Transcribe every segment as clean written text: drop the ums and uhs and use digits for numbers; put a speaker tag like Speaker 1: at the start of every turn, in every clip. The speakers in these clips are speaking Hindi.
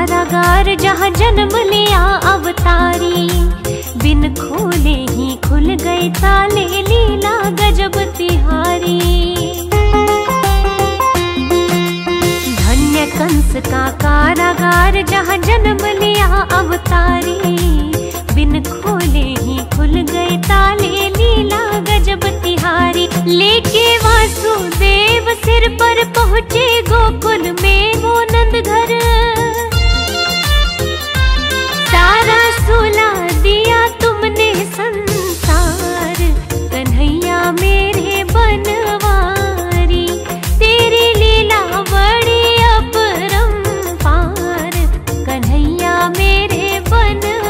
Speaker 1: कारागार जहाँ जन्म लिया अवतारी, बिन खोले ही खुल गए ताले, लीला गजब तिहारी। धन्य कंस का कारागार जहाँ जन्म लिया अवतारी, बिन खोले ही खुल गए ताले, लीला गजब तिहारी। लेके वासुदेव सिर पर पहुँचे गोकुल में वो नंद घर, सारा सुला दिया तुमने संसार, कन्हैया मेरे बनवारी। तेरी लीला बड़ी अपरंपार, कन्हैया मेरे बनवारी।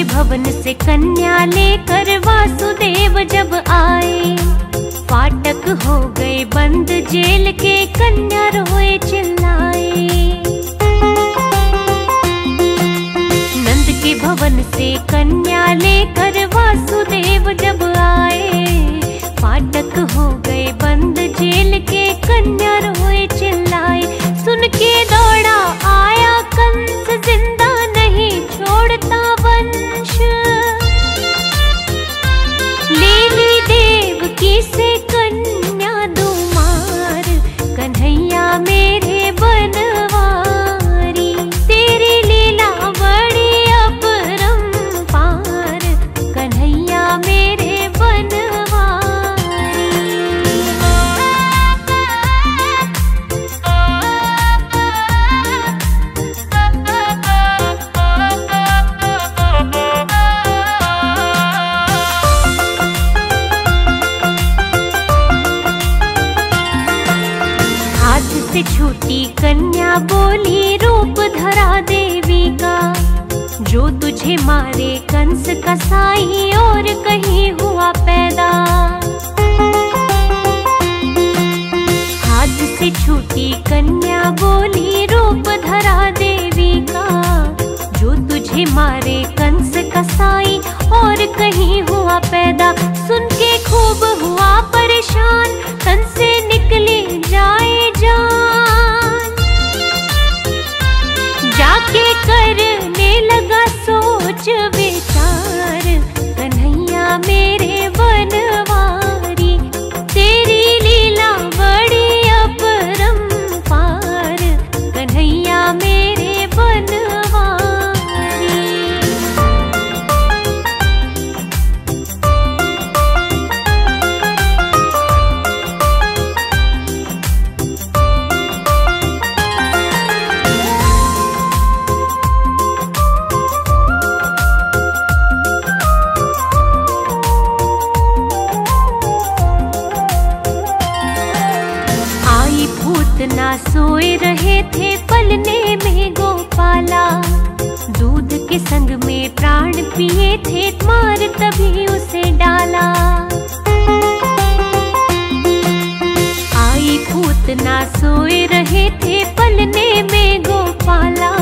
Speaker 1: भवन से कन्या लेकर वासुदेव जब आए, फाटक हो गए बंद जेल के, कन्या रोए चिल्लाए। नंद के भवन से कन्या लेकर वासुदेव जब आए, फाटक हो गए बंद जेल के, कन्या रोए चिल्लाए। सुन के दौड़ा आया कंस, जिंदा नहीं छोड़ता वंश। लीली देवकी से कन्या दो मार, कन्हैया मेरे बनवारी। तेरी लीला बड़ी अपरंपार, कन्हैया मेरे बनवारी। से छूटी कन्या बोली, रूप धरा देवी का, जो तुझे मारे कंस कसाई, और कहीं हुआ पैदा। हाथ से छूटी कन्या बोली, रूप धरा देवी का, जो तुझे मारे कंस कसाई, और कहीं हुआ पैदा। सुन के खूब हुआ परेशान, तन से निकले जाए जान। जाके करने लगा सोच विचार, कन्हैया मेरे बनवारी। तेरी लीला बड़ी अपरंपार, कन्हैया मेरे बनवारी। ना सोए रहे थे पलने में गोपाला, दूध के संग में प्राण पिए थे, मार तभी उसे डाला। आई पूतना सोए रहे थे पलने में गोपाला,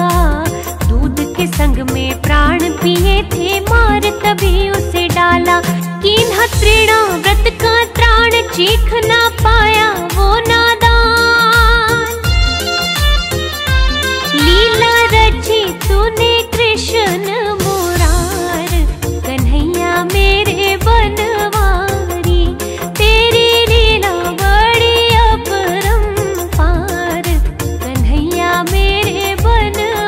Speaker 1: दूध के संग में प्राण पिए थे, मार तभी उसे डाला। कीन्हा तृणा व्रत का त्राण, चीख ना पाया वो नादान। लीला रची तूने कृष्ण मुरार, कन्हैया मेरे बनवारी। तेरी लीला बड़ी अपरंपार, कन्हैया मेरे बनवारी।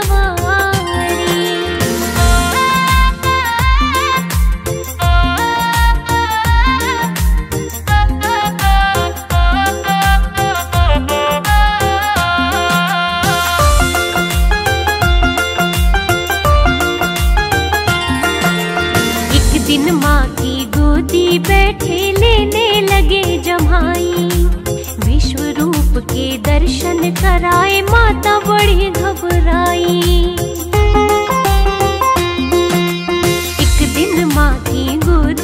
Speaker 1: दिन माँ की गोदी बैठे लेने लगे जमाई, विश्व रूप के दर्शन कराए, माता बड़ी घबराई। एक दिन माँ की गोदी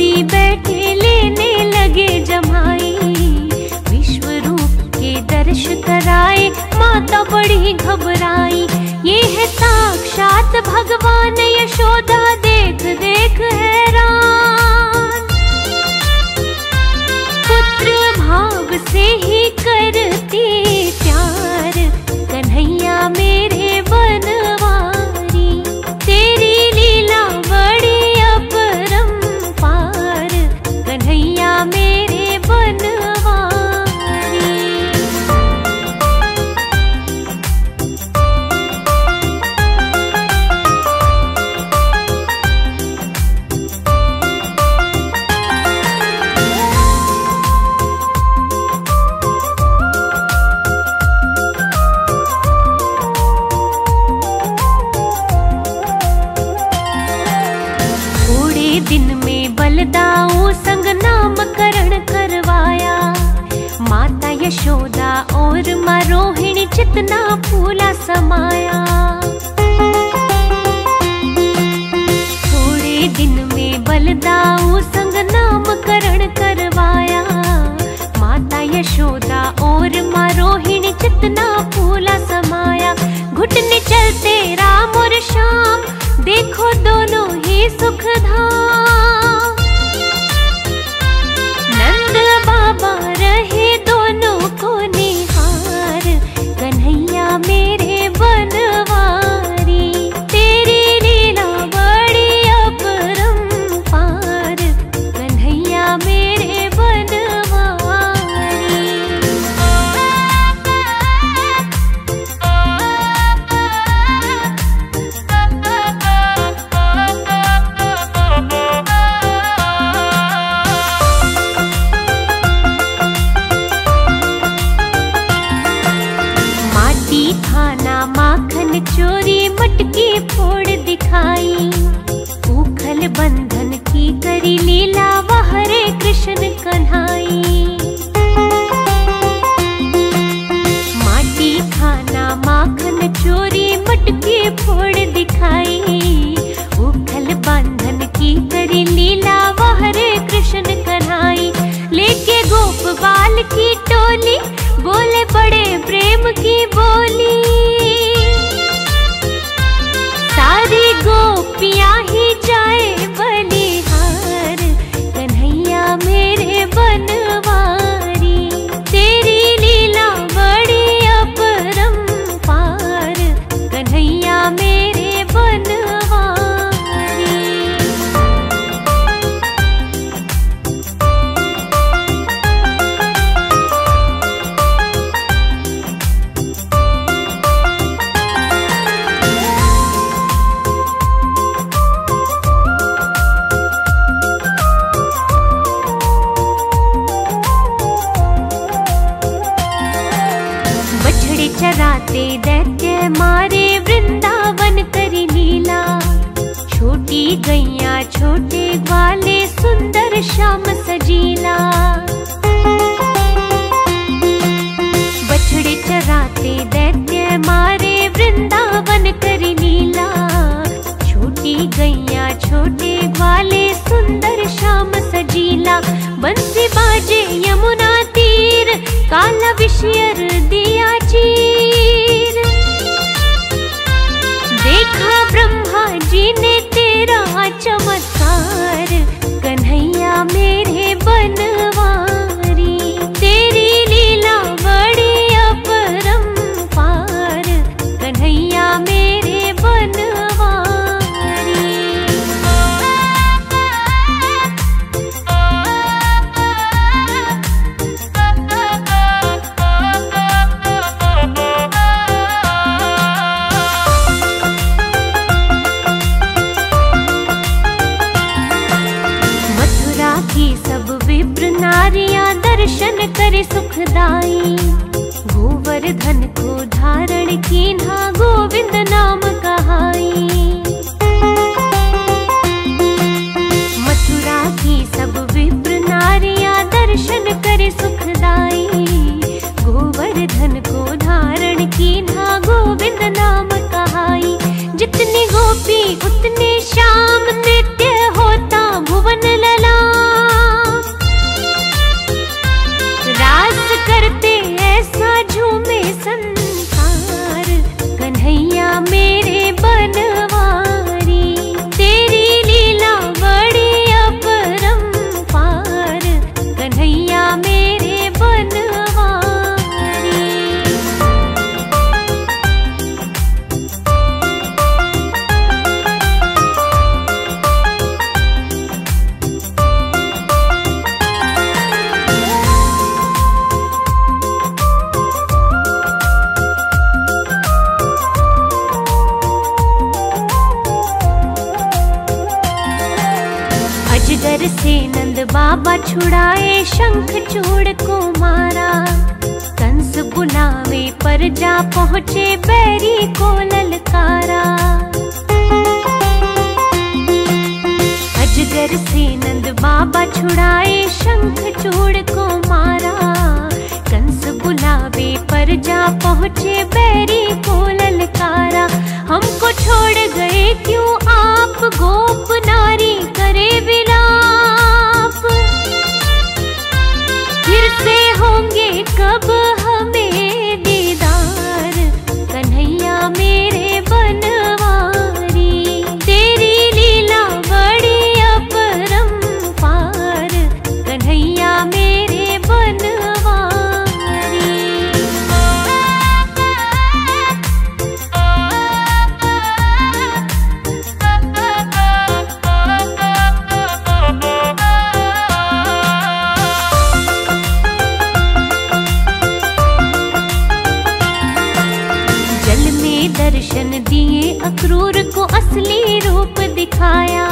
Speaker 1: स्पर्श कराए माता बड़ी घबराई। ये है साक्षात भगवान यशोदा देख देख हैरान। पुत्र भाव से ही करती प्यार कन्हैया मेरे बनवारी। तेरी लीला बड़ी अपरंपार कन्हैया मेरे बनवारी। दिन में बलदाऊ संग नामकरण करवाया। माता यशोदा और माँ रोहिणी चितना फूला समाया। थोड़े दिन में बलदाऊ संग नामकरण करवाया। माता यशोदा और माँ रोहिणी चितना फूला समाया। घुटने चलते राम और श्याम देखो दोनों ही सुखधाम। नंद बाबा रहे दोनों को निहार कन्हैया मेरे बनवारी। तेरी लीला बड़ी अपरंपार कन्हैया मेरे बनवारी। खाना माखन चोरी मटकी फोड़ दिखाई। उखल बंधन की करी लीला हरे कृष्ण कन्हाई। माटी खाना माखन चोरी मटकी फोड़ दिखाई। उखल बंधन की करी लीला हरे कृष्ण कन्हाई। लेके गोप बाल की टोली बोले बड़े प्रेम की बोली। सारी गोपियां ही जाए बलिहार कन्हैया मेरे बनवारी। तेरी लीला बड़ी अपरंपार कन्हैया मेरे बनवारी। चराते दैत्य मारे वृंदावन करी लीला। छोटी गैया छोटे ग्वाले सुंदर श्याम सजीला। बछड़े चराते दैत्य मारे वृंदावन करी लीला। छोटी गैया छोटे ग्वाले सुंदर श्याम सजीला। बंसी बाजे यमुना तीर काला विषयर दिया चीर। देखा ब्रह्मा जी ने तेरा चमत्कार कन्हैया मेरे बनवारी। तेरी लीला बड़ी अपरंपार कन्हैया मेरे बनवारी। नारियां दर्शन करे सुखदाई। गोवर्धन को धारण कीन्हा गोविंद नाम कहाई। मथुरा की सब विप्र नारियां दर्शन करे सुखदाई। गोवर्धन को धारण कीन्हा गोविंद नाम कहाई। जितनी गोपी उतने श्याम नित्य होता भुवन ललाम। रास करते ऐसा झूम अजगर से नंद बाबा छुड़ाए, शंख चूड़ को मारा। कंस बुलावे पर जा पहुँचे, बैरी को ललकारा। अजगर से नंद बाबा छुड़ाए, शंख चूड़ को मारा। कंस बुलावे पर जा पहुँचे, बैरी को ललकारा। हमको छोड़ गए क्यों आप, गोप नारी करे विलाप। फिर से होंगे कब हमें दीदार, कन्हैया मेरे बनवारी। तेरी लीला बड़ी अपरंपार, कन्हैया मेरे बनवारी। दर्शन दिए अक्रूर को असली रूप दिखाया।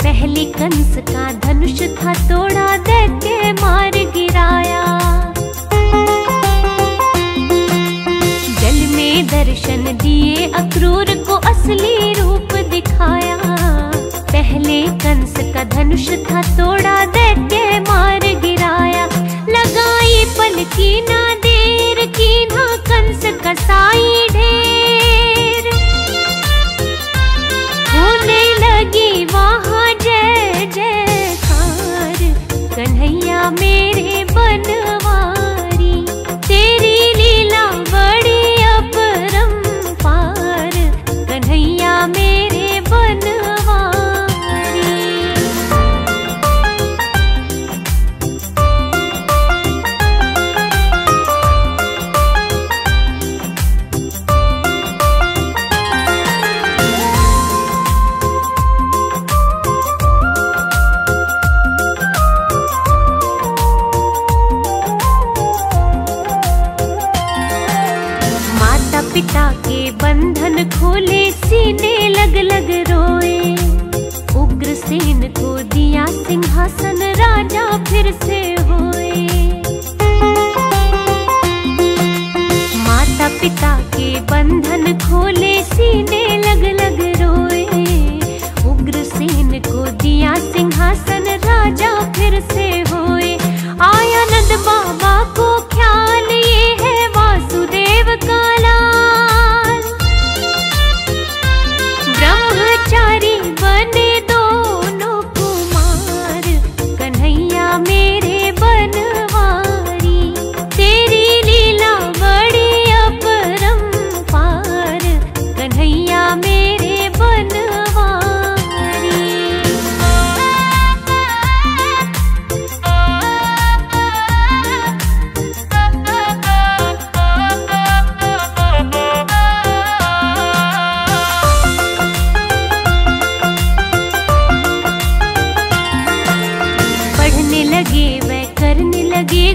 Speaker 1: पहले कंस का धनुष था तोड़ा, दैत्य मार गिराया। जल में दर्शन दिए अक्रूर को असली रूप दिखाया। पहले कंस का धनुष था तोड़ा, दैत्य मार गिराया। लगाई पलकी ना देर की, ना कंस कसाई ढेर। होने लगी वहाँ जय जयकार, कन्हैया मेरे बनवारी। तेरी लीला बड़ी अपरंपार, कन्हैया मेरे बनवारी। पिता के बंधन खोले, सीने लग लग रोए। उग्रसेन को दिया सिंहासन, राजा फिर से होए। माता पिता के बंधन खोले, सीने लग लग रोए। उग्रसेन को दिया सिंहासन, राजा फिर से होए। आया नंद बाबा को ख्याल, ये है वासुदेव का लाल। ब्रह्मचारी बने दोनों कुमार, कन्हैया मेरे बनवारी। तेरी लीला बड़ी अपरंपार, कन्हैया मेरे बनवारी।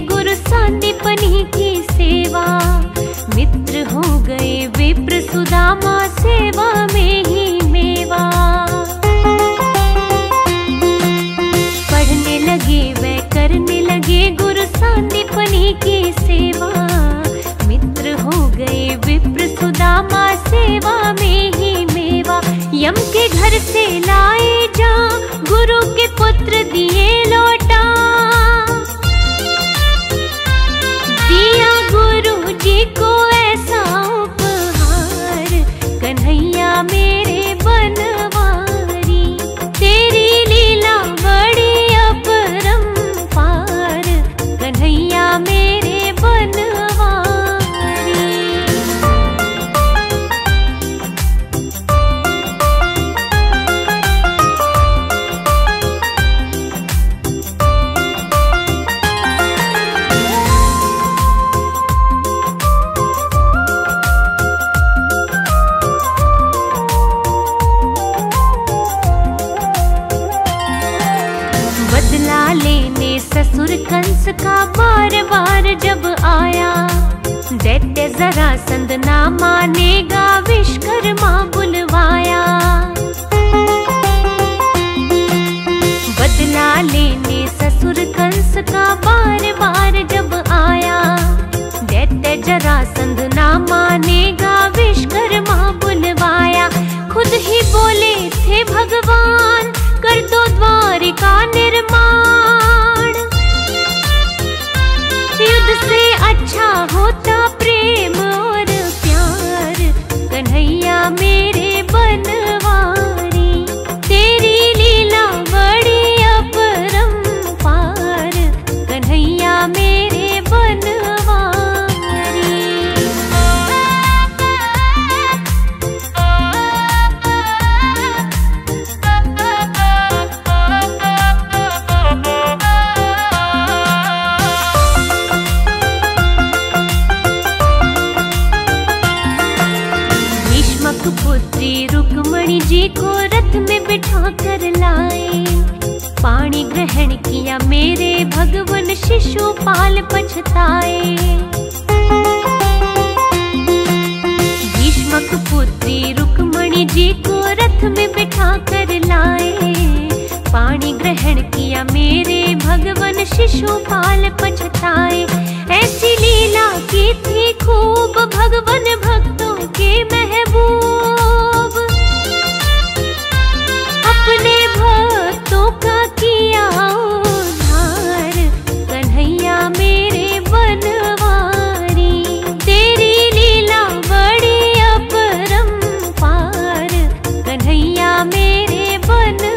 Speaker 1: गुरु सांदीपनी की सेवा। मित्र हो गए विप्र सुदामा, सेवा में ही मेवा। पढ़ने लगे वह करने लगे, गुरु सांदीपनी की सेवा। मित्र हो गए विप्र सुदामा, सेवा में ही मेवा। यम के घर से लाए जा, गुरु के पुत्र दिए लौटा। दिया गुरु जी को ऐसा उपहार, कन्हैया मेरे बनवारी। तेरी लीला बड़ी अपरंपार, कन्हैया मेरे बनवारी। ससुर कंस का बार बार जब आया, दैत्य जरासंध ना मानेगा, विश्वकर्मा बुलवाया। बदला असुर कंस का बार बार जब आया, दैत्य जरासंध ना मानेगा, विश्वकर्मा बुलवाया। खुद ही बोले थे भगवान, कर दो द्वारिका निर्माण। युद्ध से अच्छा होता प्रेम और प्यार, कन्हैया मेरे बनवारी। तेरी लीला बड़ी अपरंपार, कन्हैया मेरे बनवारी। पुत्री रुक्मणी जी को रथ में बिठा कर लाए, पाणी ग्रहण किया मेरे भगवन, शिशुपाल पछताए। भीष्मक पुत्री रुक्मणी जी को रथ में बिठा कर लाए, पाणी ग्रहण किया मेरे भगवन, शिशुपाल पछताए। ऐसी लीला की थी खूब भगवन भक्तों के महबूब, अपने भक्तों का किया उद्धार, कन्हैया मेरे बनवारी। तेरी लीला बड़ी अपरंपार, कन्हैया मेरे बनवारी।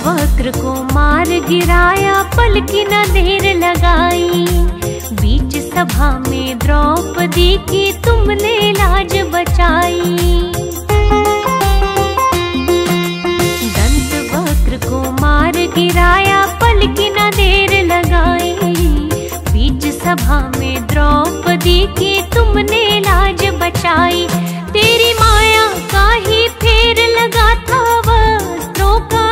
Speaker 1: वक्र को मार गिराया, पल की न देर लगाई। बीच सभा में द्रौपदी की तुमने लाज बचाई। दंत वक्र को मार गिराया, पल की न देर लगाई। बीच सभा में द्रौपदी की तुमने लाज बचाई। तेरी माया का ही फेर लगा था वस्त्रों का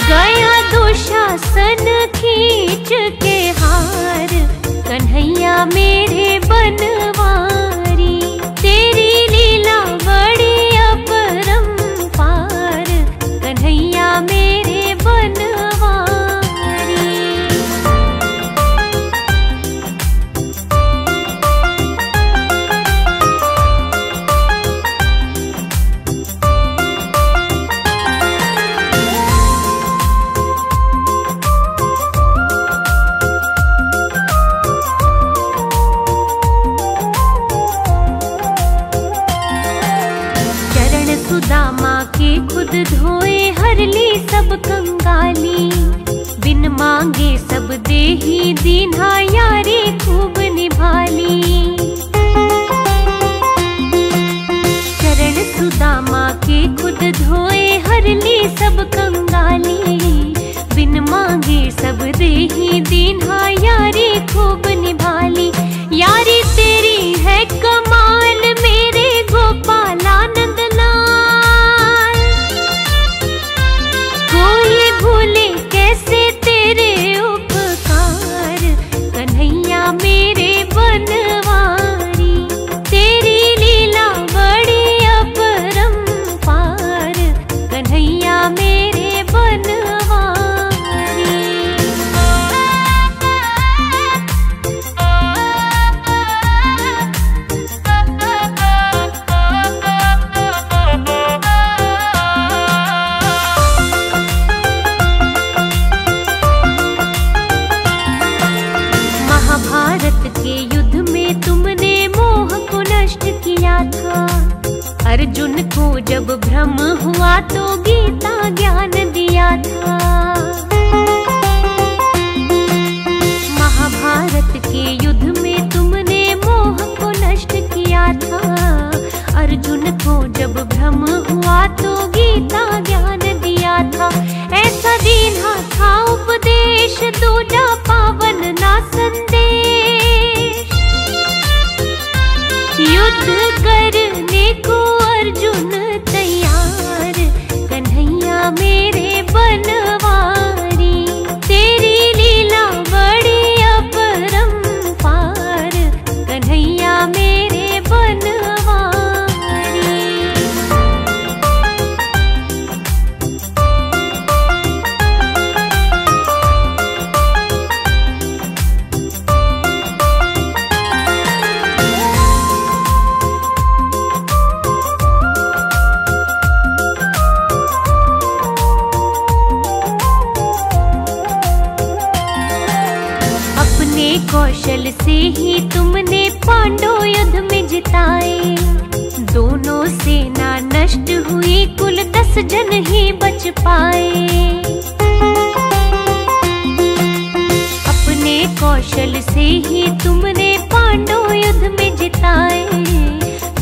Speaker 1: गया दुशासन खींच के हार, कन्हैया मेरे बनवारी। तेरी लीला बड़ी अपरंपार, कन्हैया मेरे बनवारी। सुदामा के खुद धोए, हर ली सब कंगाली। बिन मांगे सब देही दीन्हा, यारी खूब निभाली। चरण सुदामा के खुद धोए, हर ली सब कंगाली। बिन मांगे सब देही दीन्हा, यारी खूब निभाली। यारी तेरी है कमाल, मेरे गोपालानंद लाल। कोई भूले कैसे तेरे उपकार, कन्हैया मेरे बनवारी। तेरी लीला बड़ी अपरंपार, कन्हैया मेरे बनवारी। महाभारत के युद्ध में तुमने मोह को नष्ट किया था। अर्जुन को जब भ्रम हुआ तो गीता ज्ञान दिया था। महाभारत के युद्ध में तुमने मोह को नष्ट किया था। अर्जुन को जब भ्रम हुआ तो गीता ज्ञान दिया था। ऐसा दीन्हा था उपदेश, दूजा पावन ना संदेश। युद्ध करने को अर्जुन तैयार, कन्हैया मेरे बनवारी। तेरी लीला बड़ी अपरंपार, कन्हैया मेरे बनवारी। कौशल से ही तुमने पांडव युद्ध में जिताए। दोनों सेना नष्ट हुई, कुल 10 जन ही बच पाए। अपने कौशल से ही तुमने पांडव युद्ध में जिताए।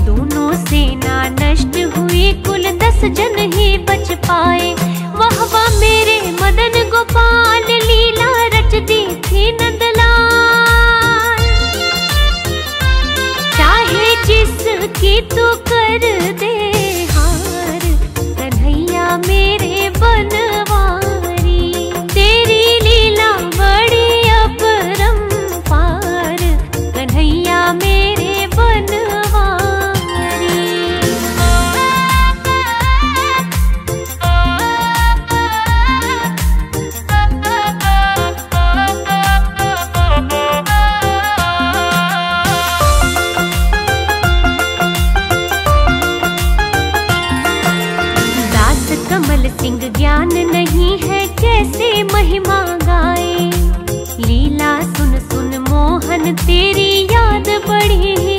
Speaker 1: दोनों सेना नष्ट हुई, कुल 10 जन ही बच पाए। वाह वाह मेरे मदन गोपाल, लीला रच दी थी नंदलाल। चाहे जिसकी तू कर दे हार, कन्हैया मेरे बनवारी। तेरी लीला बड़ी अपरंपार, कन्हैया मेरे बनवारी। कमल सिंह ज्ञान नहीं है कैसे महिमा गाए। लीला सुन सुन मोहन तेरी याद बड़ी ही